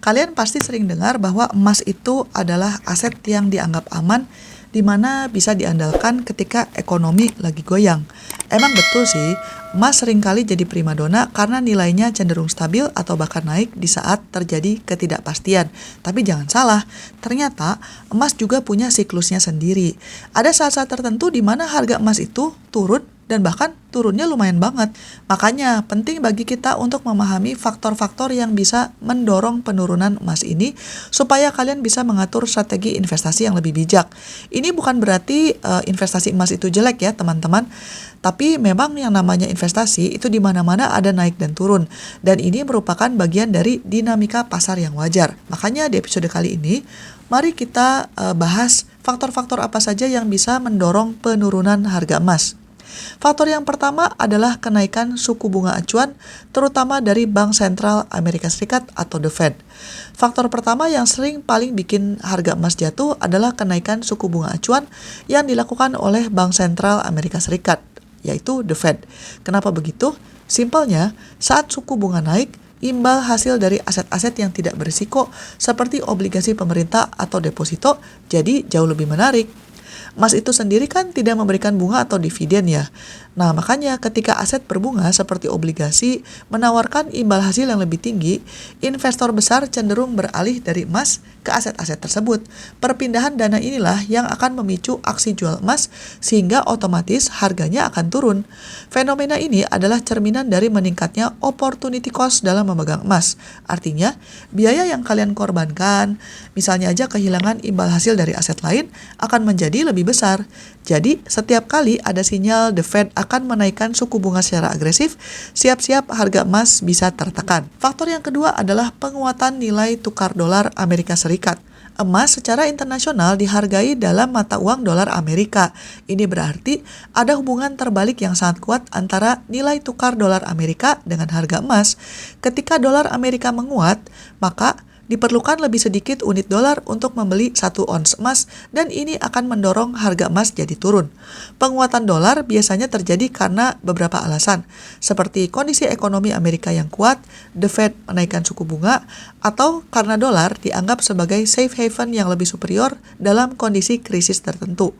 Kalian pasti sering dengar bahwa emas itu adalah aset yang dianggap aman, di mana bisa diandalkan ketika ekonomi lagi goyang. Emang betul sih, emas seringkali jadi primadona karena nilainya cenderung stabil atau bahkan naik di saat terjadi ketidakpastian. Tapi jangan salah, ternyata emas juga punya siklusnya sendiri. Ada saat-saat tertentu di mana harga emas itu turun dan bahkan turunnya lumayan banget. Makanya penting bagi kita untuk memahami faktor-faktor yang bisa mendorong penurunan emas ini supaya kalian bisa mengatur strategi investasi yang lebih bijak. Ini bukan berarti investasi emas itu jelek ya teman-teman, tapi memang yang namanya investasi itu di mana-mana ada naik dan turun, dan ini merupakan bagian dari dinamika pasar yang wajar. Makanya di episode kali ini, mari kita bahas faktor-faktor apa saja yang bisa mendorong penurunan harga emas. Faktor yang pertama adalah kenaikan suku bunga acuan, terutama dari Bank Sentral Amerika Serikat atau The Fed. Faktor pertama yang sering paling bikin harga emas jatuh adalah kenaikan suku bunga acuan yang dilakukan oleh Bank Sentral Amerika Serikat, yaitu The Fed. Kenapa begitu? Simpelnya, saat suku bunga naik, imbal hasil dari aset-aset yang tidak berisiko seperti obligasi pemerintah atau deposito jadi jauh lebih menarik. Emas itu sendiri kan tidak memberikan bunga atau dividen ya. Nah, makanya ketika aset berbunga seperti obligasi menawarkan imbal hasil yang lebih tinggi, investor besar cenderung beralih dari emas ke aset-aset tersebut. Perpindahan dana inilah yang akan memicu aksi jual emas sehingga otomatis harganya akan turun. Fenomena ini adalah cerminan dari meningkatnya opportunity cost dalam memegang emas. Artinya, biaya yang kalian korbankan, misalnya aja kehilangan imbal hasil dari aset lain, akan menjadi lebih besar. Jadi, setiap kali ada sinyal The Fed akan menaikkan suku bunga secara agresif, siap-siap harga emas bisa tertekan. Faktor yang kedua adalah penguatan nilai tukar dolar Amerika Serikat. Emas secara internasional dihargai dalam mata uang dolar Amerika. Ini berarti ada hubungan terbalik yang sangat kuat antara nilai tukar dolar Amerika dengan harga emas. Ketika dolar Amerika menguat, maka diperlukan lebih sedikit unit dolar untuk membeli 1 ons emas, dan ini akan mendorong harga emas jadi turun. Penguatan dolar biasanya terjadi karena beberapa alasan, seperti kondisi ekonomi Amerika yang kuat, The Fed menaikkan suku bunga, atau karena dolar dianggap sebagai safe haven yang lebih superior dalam kondisi krisis tertentu.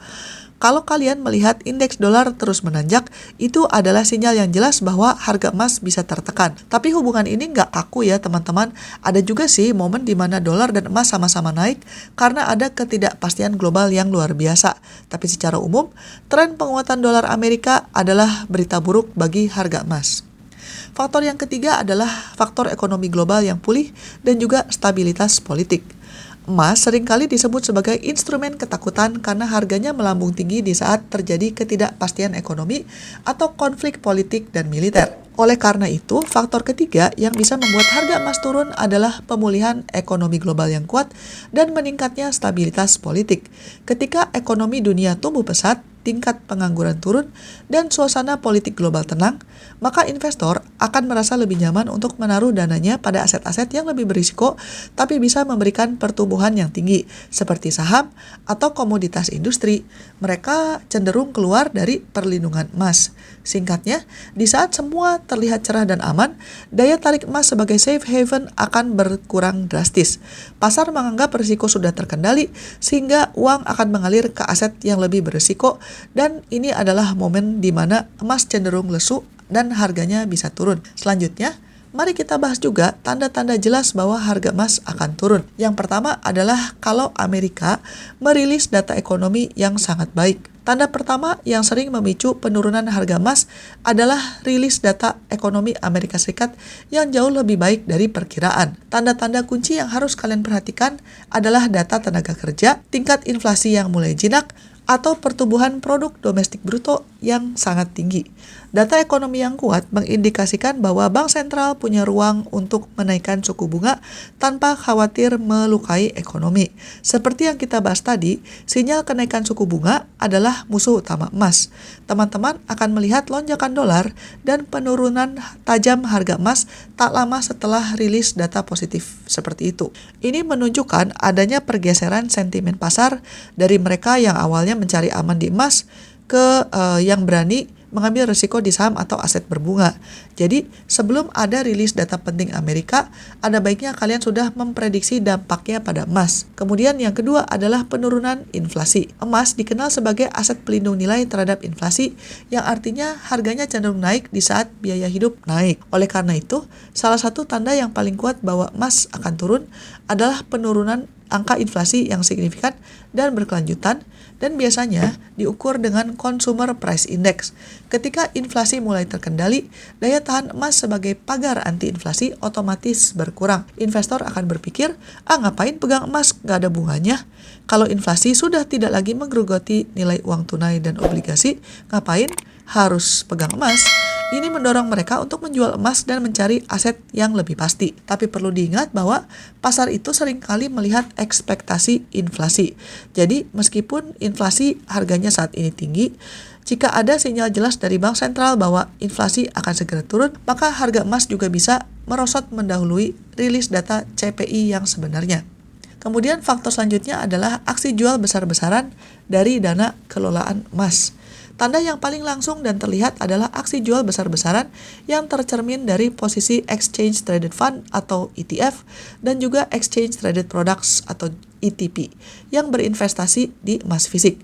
Kalau kalian melihat indeks dolar terus menanjak, itu adalah sinyal yang jelas bahwa harga emas bisa tertekan. Tapi hubungan ini nggak kaku ya teman-teman. Ada juga sih momen di mana dolar dan emas sama-sama naik karena ada ketidakpastian global yang luar biasa. Tapi secara umum, tren penguatan dolar Amerika adalah berita buruk bagi harga emas. Faktor yang ketiga adalah faktor ekonomi global yang pulih dan juga stabilitas politik. Emas seringkali disebut sebagai instrumen ketakutan karena harganya melambung tinggi di saat terjadi ketidakpastian ekonomi atau konflik politik dan militer. Oleh karena itu, faktor ketiga yang bisa membuat harga emas turun adalah pemulihan ekonomi global yang kuat dan meningkatnya stabilitas politik. Ketika ekonomi dunia tumbuh pesat, tingkat pengangguran turun, dan suasana politik global tenang, maka investor akan merasa lebih nyaman untuk menaruh dananya pada aset-aset yang lebih berisiko tapi bisa memberikan pertumbuhan yang tinggi, seperti saham atau komoditas industri. Mereka cenderung keluar dari perlindungan emas. Singkatnya, di saat semua terlihat cerah dan aman, daya tarik emas sebagai safe haven akan berkurang drastis. Pasar menganggap risiko sudah terkendali, sehingga uang akan mengalir ke aset yang lebih berisiko, dan ini adalah momen di mana emas cenderung lesu dan harganya bisa turun. Selanjutnya, mari kita bahas juga tanda-tanda jelas bahwa harga emas akan turun. Yang pertama adalah kalau Amerika merilis data ekonomi yang sangat baik. Tanda pertama yang sering memicu penurunan harga emas adalah rilis data ekonomi Amerika Serikat yang jauh lebih baik dari perkiraan. Tanda-tanda kunci yang harus kalian perhatikan adalah data tenaga kerja, tingkat inflasi yang mulai jinak, atau pertumbuhan produk domestik bruto yang sangat tinggi. Data ekonomi yang kuat mengindikasikan bahwa bank sentral punya ruang untuk menaikkan suku bunga tanpa khawatir melukai ekonomi. Seperti yang kita bahas tadi, sinyal kenaikan suku bunga adalah musuh utama emas. Teman-teman akan melihat lonjakan dolar dan penurunan tajam harga emas tak lama setelah rilis data positif seperti itu. Ini menunjukkan adanya pergeseran sentimen pasar dari mereka yang awalnya mencari aman di emas ke yang berani mengambil risiko di saham atau aset berbunga. Jadi, sebelum ada rilis data penting Amerika, ada baiknya kalian sudah memprediksi dampaknya pada emas. Kemudian yang kedua adalah penurunan inflasi. Emas dikenal sebagai aset pelindung nilai terhadap inflasi, yang artinya harganya cenderung naik di saat biaya hidup naik. Oleh karena itu, salah satu tanda yang paling kuat bahwa emas akan turun adalah penurunan angka inflasi yang signifikan dan berkelanjutan, dan biasanya diukur dengan Consumer Price Index. Ketika inflasi mulai terkendali, daya tahan emas sebagai pagar anti-inflasi otomatis berkurang. Investor akan berpikir, ngapain pegang emas, nggak ada bunganya? Kalau inflasi sudah tidak lagi menggerogoti nilai uang tunai dan obligasi, ngapain harus pegang emas? Ini mendorong mereka untuk menjual emas dan mencari aset yang lebih pasti. Tapi perlu diingat bahwa pasar itu seringkali melihat ekspektasi inflasi. Jadi, meskipun inflasi harganya saat ini tinggi, jika ada sinyal jelas dari bank sentral bahwa inflasi akan segera turun, maka harga emas juga bisa merosot mendahului rilis data CPI yang sebenarnya. Kemudian faktor selanjutnya adalah aksi jual besar-besaran dari dana kelolaan emas. Tanda yang paling langsung dan terlihat adalah aksi jual besar-besaran yang tercermin dari posisi Exchange Traded Fund atau ETF dan juga Exchange Traded Products atau ETP yang berinvestasi di emas fisik.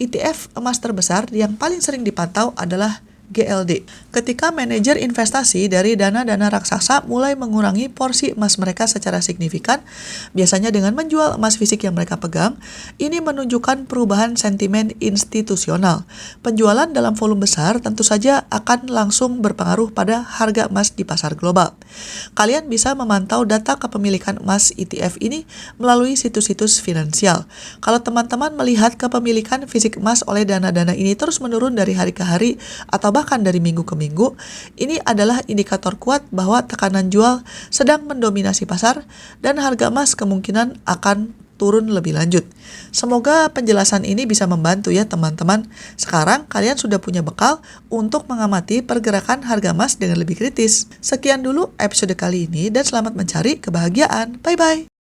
ETF emas terbesar yang paling sering dipantau adalah GLD. Ketika manajer investasi dari dana-dana raksasa mulai mengurangi porsi emas mereka secara signifikan, biasanya dengan menjual emas fisik yang mereka pegang, ini menunjukkan perubahan sentimen institusional. Penjualan dalam volume besar tentu saja akan langsung berpengaruh pada harga emas di pasar global. Kalian bisa memantau data kepemilikan emas ETF ini melalui situs-situs finansial. Kalau teman-teman melihat kepemilikan fisik emas oleh dana-dana ini terus menurun dari hari ke hari atau bahkan dari minggu ke minggu, ini adalah indikator kuat bahwa tekanan jual sedang mendominasi pasar dan harga emas kemungkinan akan turun lebih lanjut. Semoga penjelasan ini bisa membantu ya teman-teman. Sekarang kalian sudah punya bekal untuk mengamati pergerakan harga emas dengan lebih kritis. Sekian dulu episode kali ini dan selamat mencari kebahagiaan. Bye-bye.